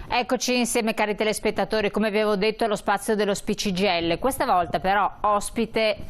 Eccoci insieme cari telespettatori, come vi avevo detto è lo spazio dello Spicigel, questa volta però ospite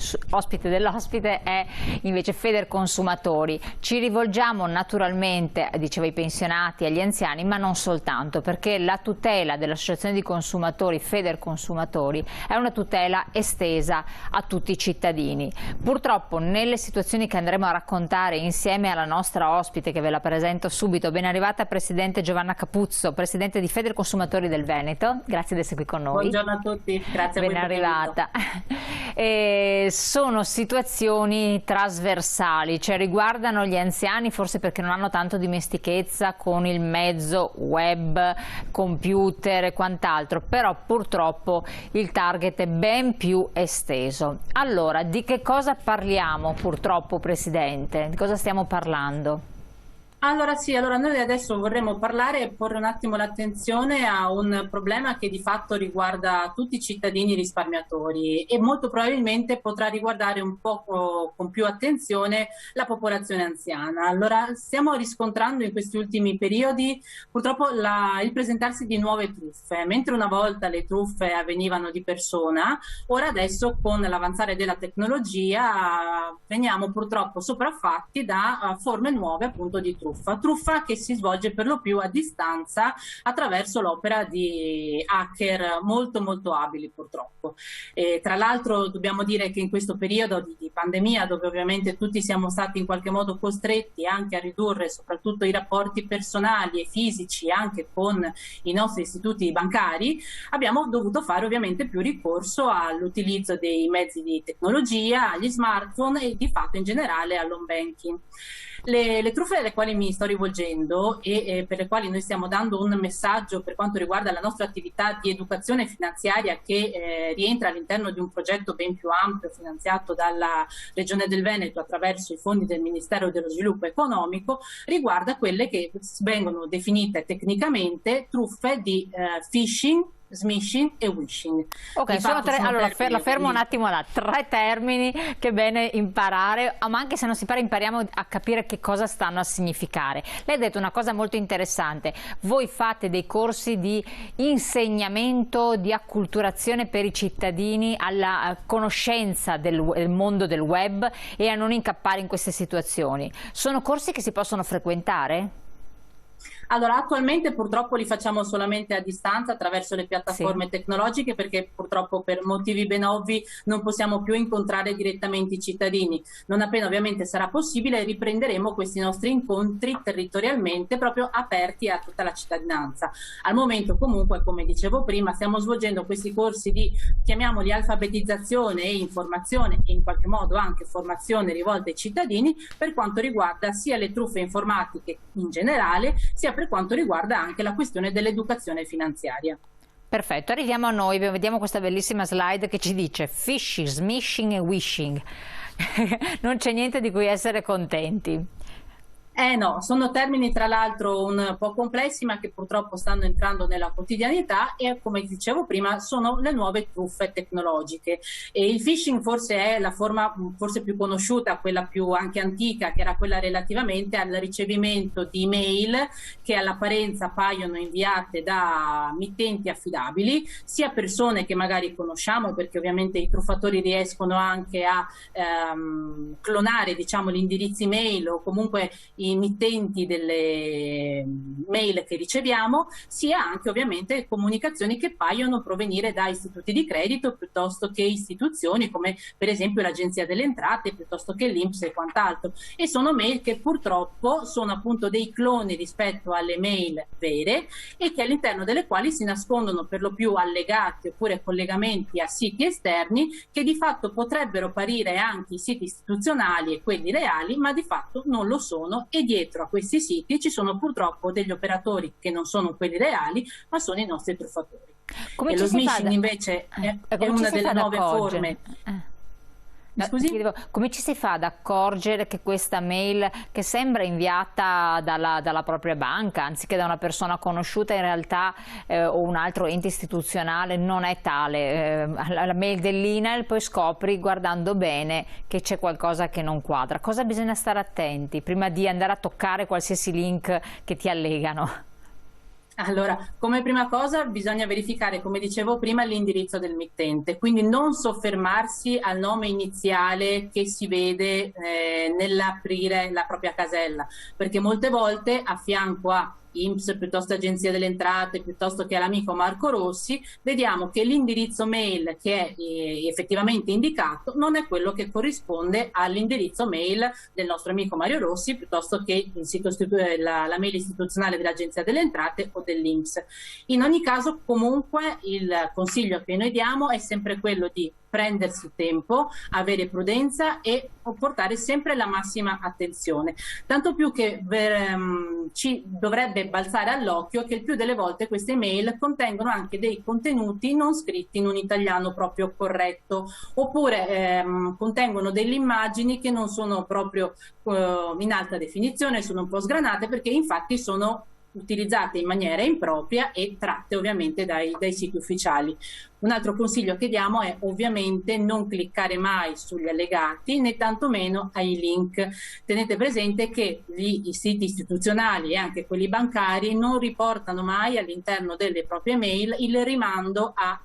dell'ospite è invece Federconsumatori. Ci rivolgiamo naturalmente, dicevo, ai pensionati, agli anziani, ma non soltanto, perché la tutela dell'associazione di consumatori Federconsumatori è una tutela estesa a tutti i cittadini. Purtroppo nelle situazioni che andremo a raccontare insieme alla nostra ospite, che ve la presento subito, ben arrivata Presidente Giovanna Capuzzo, Presidente di Federconsumatori del Veneto, grazie di essere qui con noi. Buongiorno a tutti, grazie a voi. Ben arrivata. Sono situazioni trasversali, cioè riguardano gli anziani forse perché non hanno tanto dimestichezza con il mezzo web, computer e quant'altro, però purtroppo il target è ben più esteso. Allora, di che cosa parliamo purtroppo, Presidente? Di cosa stiamo parlando? Allora noi adesso vorremmo parlare e porre un attimo l'attenzione a un problema che di fatto riguarda tutti i cittadini risparmiatori e molto probabilmente potrà riguardare un po' con più attenzione la popolazione anziana. Allora stiamo riscontrando in questi ultimi periodi purtroppo il presentarsi di nuove truffe, mentre una volta le truffe avvenivano di persona, ora adesso con l'avanzare della tecnologia veniamo purtroppo sopraffatti da forme nuove appunto di truffa che si svolge per lo più a distanza attraverso l'opera di hacker molto abili purtroppo. Tra l'altro dobbiamo dire che in questo periodo di pandemia, dove ovviamente tutti siamo stati in qualche modo costretti anche a ridurre soprattutto i rapporti personali e fisici anche con i nostri istituti bancari, abbiamo dovuto fare ovviamente più ricorso all'utilizzo dei mezzi di tecnologia, agli smartphone e di fatto in generale all'home banking. Le truffe alle quali mi sto rivolgendo e per le quali noi stiamo dando un messaggio per quanto riguarda la nostra attività di educazione finanziaria che rientra all'interno di un progetto ben più ampio finanziato dalla Regione del Veneto attraverso i fondi del Ministero dello Sviluppo Economico, riguarda quelle che vengono definite tecnicamente truffe di phishing, smishing e wishing. Ok, sono tre, allora la fermo un attimo là, tre termini che è bene imparare, ma anche se non si impara impariamo a capire che cosa stanno a significare. Lei ha detto una cosa molto interessante, voi fate dei corsi di insegnamento, di acculturazione per i cittadini alla conoscenza del mondo del web e a non incappare in queste situazioni. Sono corsi che si possono frequentare? Allora, attualmente purtroppo li facciamo solamente a distanza attraverso le piattaforme tecnologiche perché purtroppo per motivi ben ovvi non possiamo più incontrare direttamente i cittadini. Non appena ovviamente sarà possibile riprenderemo questi nostri incontri territorialmente proprio aperti a tutta la cittadinanza. Al momento comunque, come dicevo prima, stiamo svolgendo questi corsi di, chiamiamoli, alfabetizzazione e informazione e in qualche modo anche formazione rivolta ai cittadini per quanto riguarda sia le truffe informatiche in generale, sia per quanto riguarda anche la questione dell'educazione finanziaria. Perfetto, arriviamo a noi, vediamo questa bellissima slide che ci dice phishing, smishing e wishing. Non c'è niente di cui essere contenti. No, sono termini tra l'altro un po' complessi ma che purtroppo stanno entrando nella quotidianità e come dicevo prima sono le nuove truffe tecnologiche. E il phishing forse è la forma forse più conosciuta, quella più anche antica, che era quella relativamente al ricevimento di email che all'apparenza appaiono inviate da mittenti affidabili, sia persone che magari conosciamo perché ovviamente i truffatori riescono anche a clonare diciamo gli indirizzi email o comunque i mittenti delle mail che riceviamo, sia anche ovviamente comunicazioni che paiono provenire da istituti di credito piuttosto che istituzioni come per esempio l'Agenzia delle Entrate piuttosto che l'INPS e quant'altro, e sono mail che purtroppo sono appunto dei cloni rispetto alle mail vere e che all'interno delle quali si nascondono per lo più allegati oppure collegamenti a siti esterni che di fatto potrebbero apparire anche i siti istituzionali e quelli reali, ma di fatto non lo sono e dietro a questi siti ci sono purtroppo degli operatori che non sono quelli reali ma sono i nostri truffatori. Come e lo smishing invece è una delle nuove forme. Scusi? Come ci si fa ad accorgere che questa mail che sembra inviata dalla propria banca, anziché da una persona conosciuta, in realtà o un altro ente istituzionale non è tale? La mail dell'INAIL poi scopri guardando bene che c'è qualcosa che non quadra. Cosa bisogna stare attenti prima di andare a toccare qualsiasi link che ti allegano? Allora, come prima cosa bisogna verificare, come dicevo prima, l'indirizzo del mittente, quindi non soffermarsi al nome iniziale che si vede nell'aprire la propria casella, perché molte volte a fianco a INPS, piuttosto Agenzia delle Entrate, piuttosto che all'amico Marco Rossi, vediamo che l'indirizzo mail che è effettivamente indicato non è quello che corrisponde all'indirizzo mail del nostro amico Mario Rossi, piuttosto che il sito la mail istituzionale dell'Agenzia delle Entrate o dell'INPS. In ogni caso, comunque, il consiglio che noi diamo è sempre quello di prendersi tempo, avere prudenza e portare sempre la massima attenzione. Tanto più che ci dovrebbe balzare all'occhio che il più delle volte queste email contengono anche dei contenuti non scritti in un italiano proprio corretto, oppure contengono delle immagini che non sono proprio in alta definizione, sono un po' sgranate, perché infatti sono utilizzate in maniera impropria e tratte ovviamente dai siti ufficiali. Un altro consiglio che diamo è ovviamente non cliccare mai sugli allegati né tantomeno ai link. Tenete presente che i siti istituzionali e anche quelli bancari non riportano mai all'interno delle proprie mail il rimando a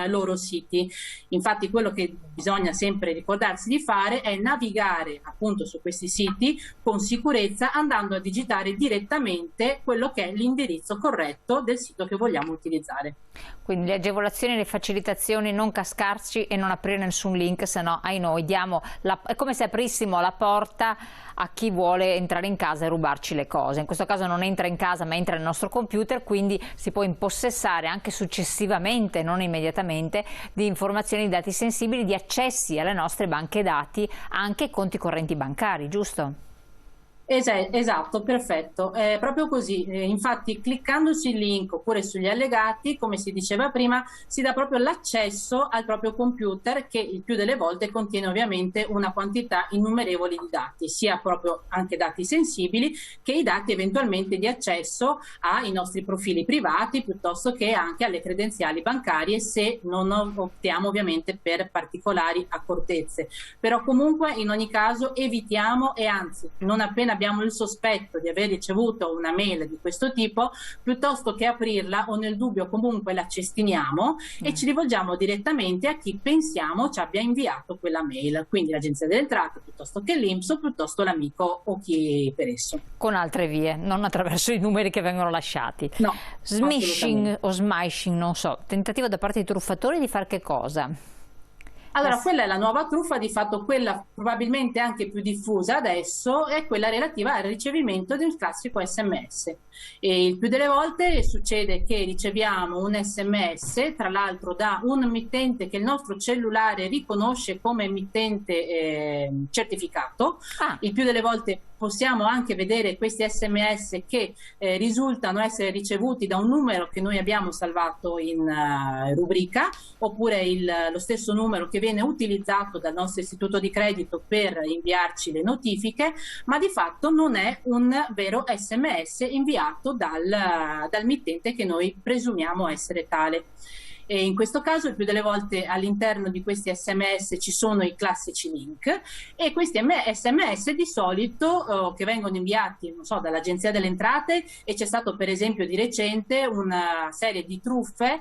loro siti. Infatti quello che bisogna sempre ricordarsi di fare è navigare appunto su questi siti con sicurezza, andando a digitare direttamente quello che è l'indirizzo corretto del sito che vogliamo utilizzare. Quindi le agevolazioni, le facilitazioni, non cascarci e non aprire nessun link, se no ai noi è come se aprissimo la porta a chi vuole entrare in casa e rubarci le cose. In questo caso non entra in casa ma entra nel nostro computer, quindi si può impossessare anche successivamente, non immediatamente, di informazioni, di dati sensibili, di accessi alle nostre banche dati, anche conti correnti bancari, giusto? Esatto, perfetto, è proprio così. Infatti cliccando sui link oppure sugli allegati, come si diceva prima, si dà proprio l'accesso al proprio computer, che il più delle volte contiene ovviamente una quantità innumerevole di dati, sia proprio anche dati sensibili che i dati eventualmente di accesso ai nostri profili privati, piuttosto che anche alle credenziali bancarie, se non optiamo ovviamente per particolari accortezze. Però comunque in ogni caso evitiamo, e anzi non appena abbiamo il sospetto di aver ricevuto una mail di questo tipo, piuttosto che aprirla, o nel dubbio comunque la cestiniamo e ci rivolgiamo direttamente a chi pensiamo ci abbia inviato quella mail, quindi l'Agenzia delle Entrate, piuttosto che l'INPS, o piuttosto l'amico o chi per esso. Con altre vie, non attraverso i numeri che vengono lasciati. No, smishing o smishing, non so, tentativo da parte dei truffatori di fare che cosa? Allora, quella è la nuova truffa, di fatto quella probabilmente anche più diffusa adesso, è quella relativa al ricevimento del classico SMS. E il più delle volte succede che riceviamo un SMS, tra l'altro da un emittente che il nostro cellulare riconosce come emittente certificato. Il più delle volte possiamo anche vedere questi SMS che risultano essere ricevuti da un numero che noi abbiamo salvato in rubrica, oppure lo stesso numero che viene utilizzato dal nostro istituto di credito per inviarci le notifiche, ma di fatto non è un vero SMS inviato dal mittente che noi presumiamo essere tale. E in questo caso il più delle volte all'interno di questi SMS ci sono i classici link, e questi SMS di solito che vengono inviati, non so, dall'Agenzia delle Entrate, e c'è stato per esempio di recente una serie di truffe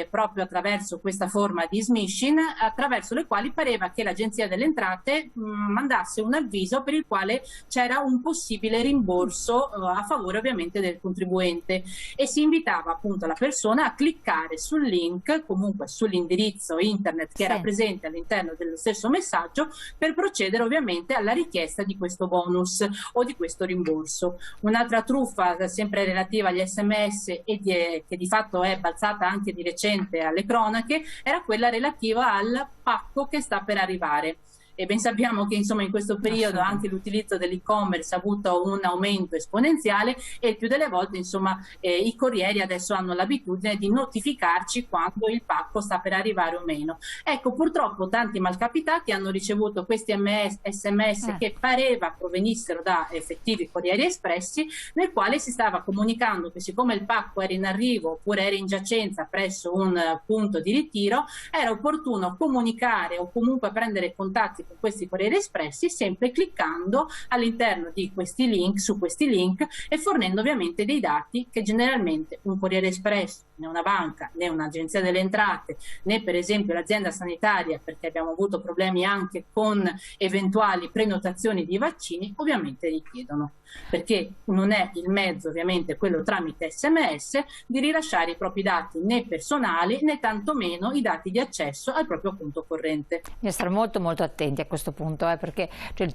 proprio attraverso questa forma di smishing, attraverso le quali pareva che l'Agenzia delle Entrate mandasse un avviso per il quale c'era un possibile rimborso a favore ovviamente del contribuente, e si invitava appunto la persona a cliccare sul link, comunque sull'indirizzo internet che era presente all'interno dello stesso messaggio, per procedere ovviamente alla richiesta di questo bonus o di questo rimborso. Un'altra truffa sempre relativa agli SMS e che di fatto è balzata anche di recente alle cronache era quella relativa al pacco che sta per arrivare. E ben sappiamo che insomma in questo periodo anche l'utilizzo dell'e-commerce ha avuto un aumento esponenziale, e il più delle volte insomma i corrieri adesso hanno l'abitudine di notificarci quando il pacco sta per arrivare o meno. Ecco, purtroppo tanti malcapitati hanno ricevuto questi SMS che pareva provenissero da effettivi corrieri espressi, nel quale si stava comunicando che siccome il pacco era in arrivo oppure era in giacenza presso un punto di ritiro, era opportuno comunicare o comunque prendere contatti con questi Corrieri Espressi, sempre cliccando all'interno di questi link, su questi link, e fornendo ovviamente dei dati che generalmente un Corriere Espresso, né una banca, né un'agenzia delle entrate, né per esempio l'azienda sanitaria, perché abbiamo avuto problemi anche con eventuali prenotazioni di vaccini, ovviamente richiedono, perché non è il mezzo ovviamente quello tramite SMS di rilasciare i propri dati né personali né tantomeno i dati di accesso al proprio conto corrente. Bisogna stare molto molto attenti a questo punto, perché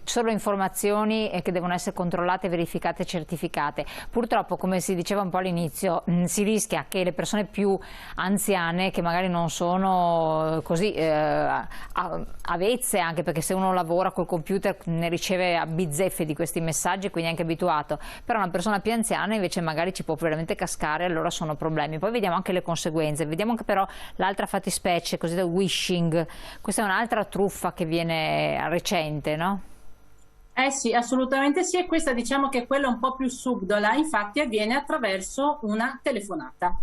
solo informazioni che devono essere controllate, verificate e certificate. Purtroppo, come si diceva un po' all'inizio, si rischia che le persone più anziane, che magari non sono così avvezze, anche perché se uno lavora col computer ne riceve a bizzeffe di questi messaggi, quindi è anche abituato, però una persona più anziana invece magari ci può veramente cascare, allora sono problemi. Poi vediamo anche le conseguenze, vediamo anche però l'altra fattispecie, cosiddetta wishing. Questa è un'altra truffa che viene recente, no? Eh sì, assolutamente sì, e questa diciamo che è quella un po' più subdola, infatti avviene attraverso una telefonata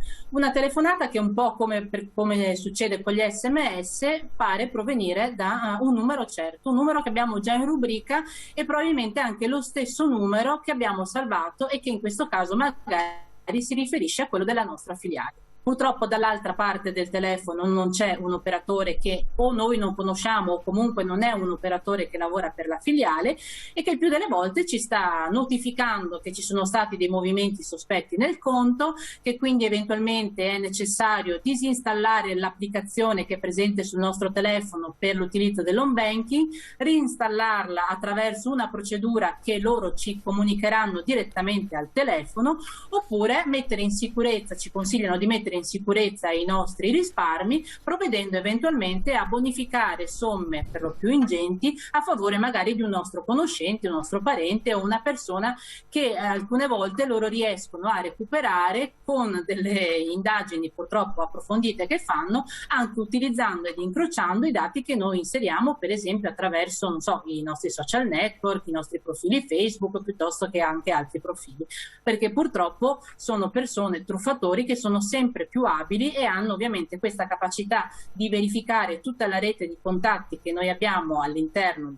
che un po' come succede con gli SMS pare provenire da un numero certo, un numero che abbiamo già in rubrica e probabilmente anche lo stesso numero che abbiamo salvato e che in questo caso magari si riferisce a quello della nostra filiale. Purtroppo dall'altra parte del telefono non c'è un operatore che o noi non conosciamo o comunque non è un operatore che lavora per la filiale e che il più delle volte ci sta notificando che ci sono stati dei movimenti sospetti nel conto, che quindi eventualmente è necessario disinstallare l'applicazione che è presente sul nostro telefono per l'utilizzo dell'home banking, reinstallarla attraverso una procedura che loro ci comunicheranno direttamente al telefono, oppure mettere in sicurezza, ci consigliano di mettere in sicurezza i nostri risparmi, provvedendo eventualmente a bonificare somme per lo più ingenti a favore magari di un nostro conoscente, un nostro parente o una persona che alcune volte loro riescono a recuperare con delle indagini purtroppo approfondite che fanno, anche utilizzando ed incrociando i dati che noi inseriamo per esempio attraverso, non so, i nostri social network, i nostri profili Facebook piuttosto che anche altri profili, perché purtroppo sono persone truffatori che sono sempre più abili e hanno ovviamente questa capacità di verificare tutta la rete di contatti che noi abbiamo all'interno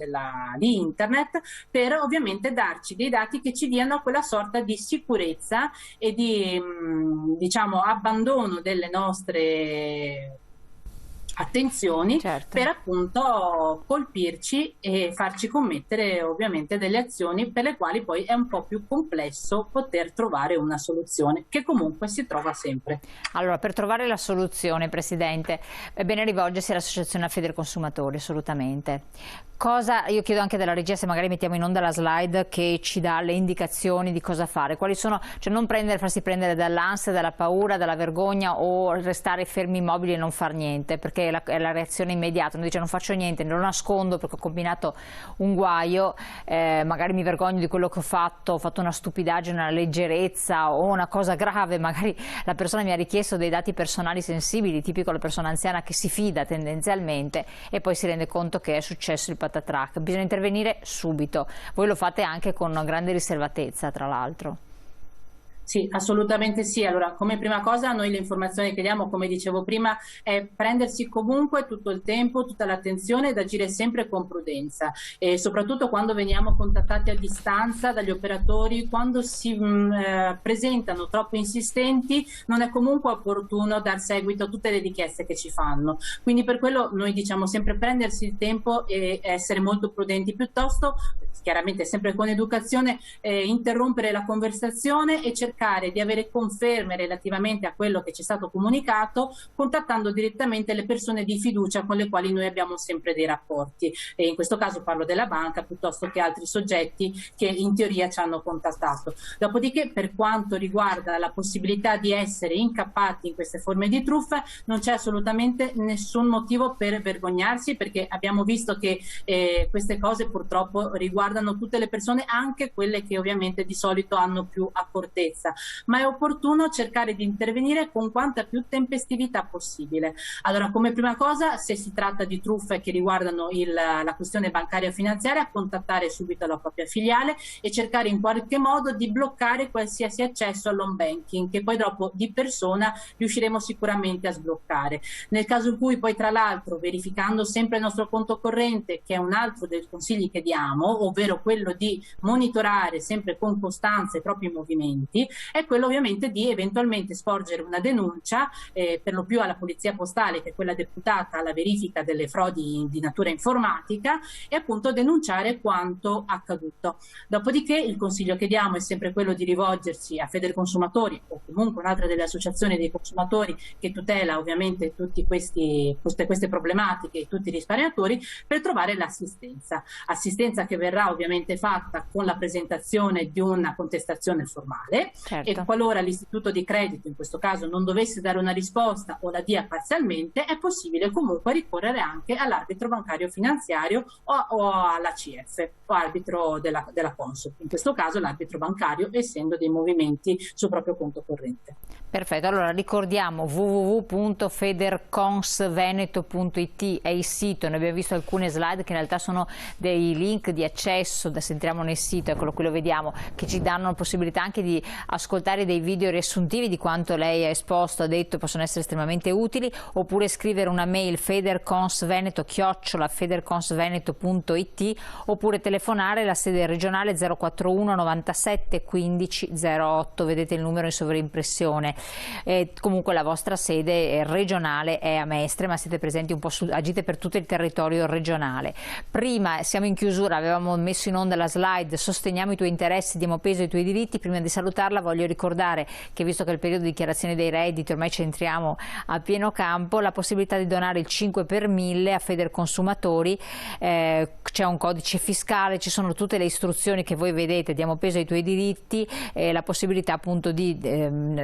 di internet per ovviamente darci dei dati che ci diano quella sorta di sicurezza e di diciamo abbandono delle nostre attenzioni, certo, per appunto colpirci e farci commettere ovviamente delle azioni per le quali poi è un po' più complesso poter trovare una soluzione, che comunque si trova sempre. Allora, per trovare la soluzione, Presidente, è bene rivolgersi all'Associazione Federconsumatori, assolutamente. Io chiedo anche della regia se magari mettiamo in onda la slide che ci dà le indicazioni di cosa fare, quali sono, cioè non farsi prendere dall'ansia, dalla paura, dalla vergogna o restare fermi immobili e non far niente, perché è la reazione immediata. Uno dice non faccio niente, non lo nascondo perché ho combinato un guaio, magari mi vergogno di quello che ho fatto una stupidaggine, una leggerezza o una cosa grave, magari la persona mi ha richiesto dei dati personali sensibili, tipico la persona anziana che si fida tendenzialmente e poi si rende conto che è successo il patatrac. Bisogna intervenire subito. Voi lo fate anche con grande riservatezza, tra l'altro. Sì, assolutamente sì. Allora, come prima cosa noi le informazioni che diamo, come dicevo prima, è prendersi comunque tutto il tempo, tutta l'attenzione ed agire sempre con prudenza e soprattutto quando veniamo contattati a distanza dagli operatori, quando si presentano troppo insistenti, non è comunque opportuno dar seguito a tutte le richieste che ci fanno. Quindi per quello noi diciamo sempre prendersi il tempo e essere molto prudenti, piuttosto chiaramente sempre con educazione, interrompere la conversazione e cercare di avere conferme relativamente a quello che ci è stato comunicato, contattando direttamente le persone di fiducia con le quali noi abbiamo sempre dei rapporti, e in questo caso parlo della banca piuttosto che altri soggetti che in teoria ci hanno contattato. Dopodiché, per quanto riguarda la possibilità di essere incappati in queste forme di truffa, non c'è assolutamente nessun motivo per vergognarsi, perché abbiamo visto che queste cose purtroppo riguardano tutte le persone, anche quelle che ovviamente di solito hanno più accortezza. sicurezza, ma è opportuno cercare di intervenire con quanta più tempestività possibile. Allora, come prima cosa, se si tratta di truffe che riguardano la questione bancaria o finanziaria, contattare subito la propria filiale e cercare in qualche modo di bloccare qualsiasi accesso all'home banking, che poi dopo di persona riusciremo sicuramente a sbloccare. Nel caso in cui poi, tra l'altro, verificando sempre il nostro conto corrente, che è un altro dei consigli che diamo, ovvero quello di monitorare sempre con costanza i propri movimenti, è quello ovviamente di eventualmente sporgere una denuncia per lo più alla Polizia Postale, che è quella deputata alla verifica delle frodi di natura informatica, e appunto denunciare quanto accaduto. Dopodiché il consiglio che diamo è sempre quello di rivolgersi a Federconsumatori o comunque un'altra delle associazioni dei consumatori che tutela ovviamente tutte queste problematiche e tutti i risparmiatori, per trovare assistenza che verrà ovviamente fatta con la presentazione di una contestazione formale. Certo. E qualora l'istituto di credito in questo caso non dovesse dare una risposta o la dia parzialmente, è possibile comunque ricorrere anche all'arbitro bancario finanziario o all'ACF o arbitro della Consob, in questo caso l'arbitro bancario, essendo dei movimenti sul proprio conto corrente. Perfetto, allora ricordiamo www.federconsveneto.it è il sito. Noi abbiamo visto alcune slide che in realtà sono dei link di accesso, se entriamo nel sito, eccolo qui, lo vediamo, che ci danno la possibilità anche di ascoltare dei video riassuntivi di quanto lei ha esposto, ha detto, possono essere estremamente utili, oppure scrivere una mail federconsveneto@federconsveneto.it, oppure telefonare la sede regionale 041 97 15 08, vedete il numero in sovraimpressione. Comunque la vostra sede regionale è a Mestre, ma siete presenti un po' agite per tutto il territorio regionale. Prima, siamo in chiusura, avevamo messo in onda la slide "Sosteniamo i tuoi interessi, diamo peso ai tuoi diritti". Prima di salutarla voglio ricordare che, visto che è il periodo di dichiarazione dei redditi, ormai ci entriamo a pieno campo, la possibilità di donare il 5 per 1000 a Federconsumatori. C'è un codice fiscale, ci sono tutte le istruzioni che voi vedete, diamo peso ai tuoi diritti, la possibilità appunto di,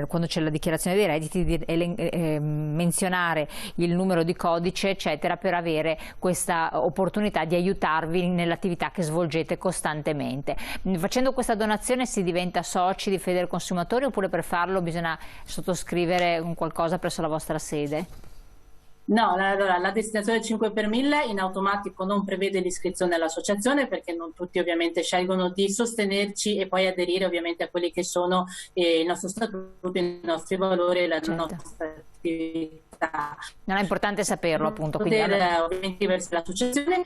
quando c'è la dichiarazione dei redditi, di menzionare il numero di codice eccetera, per avere questa opportunità di aiutarvi nell'attività che svolgete costantemente. Facendo questa donazione si diventa soci di Federconsumatori, oppure per farlo bisogna sottoscrivere un qualcosa presso la vostra sede? No, allora, la destinazione 5 per 1000 in automatico non prevede l'iscrizione all'associazione, perché non tutti ovviamente scelgono di sostenerci e poi aderire ovviamente a quelli che sono il nostro statuto, i nostri valori e la nostra attività. Non è importante saperlo, appunto. Quindi ovviamente verso l'associazione.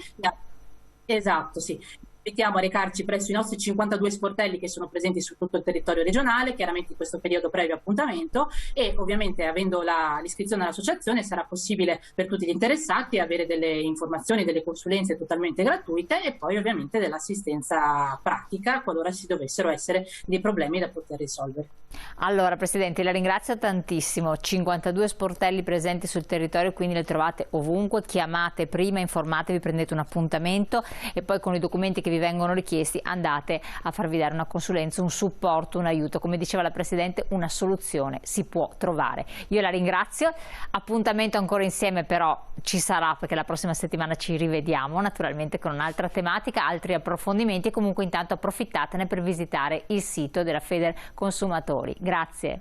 Esatto, sì. Invitiamo a recarci presso i nostri 52 sportelli che sono presenti su tutto il territorio regionale, chiaramente in questo periodo previo appuntamento, e ovviamente avendo l'iscrizione all'associazione sarà possibile per tutti gli interessati avere delle informazioni, delle consulenze totalmente gratuite e poi ovviamente dell'assistenza pratica qualora ci dovessero essere dei problemi da poter risolvere. Allora Presidente, la ringrazio tantissimo. 52 sportelli presenti sul territorio, quindi le trovate ovunque. Chiamate prima, informatevi, prendete un appuntamento e poi con i documenti che vi vengono richiesti andate a farvi dare una consulenza, un supporto, un aiuto. Come diceva la Presidente, una soluzione si può trovare. Io la ringrazio. Appuntamento ancora insieme però ci sarà, perché la prossima settimana ci rivediamo naturalmente con un'altra tematica, altri approfondimenti, e comunque intanto approfittatene per visitare il sito della Federconsumatori. Grazie.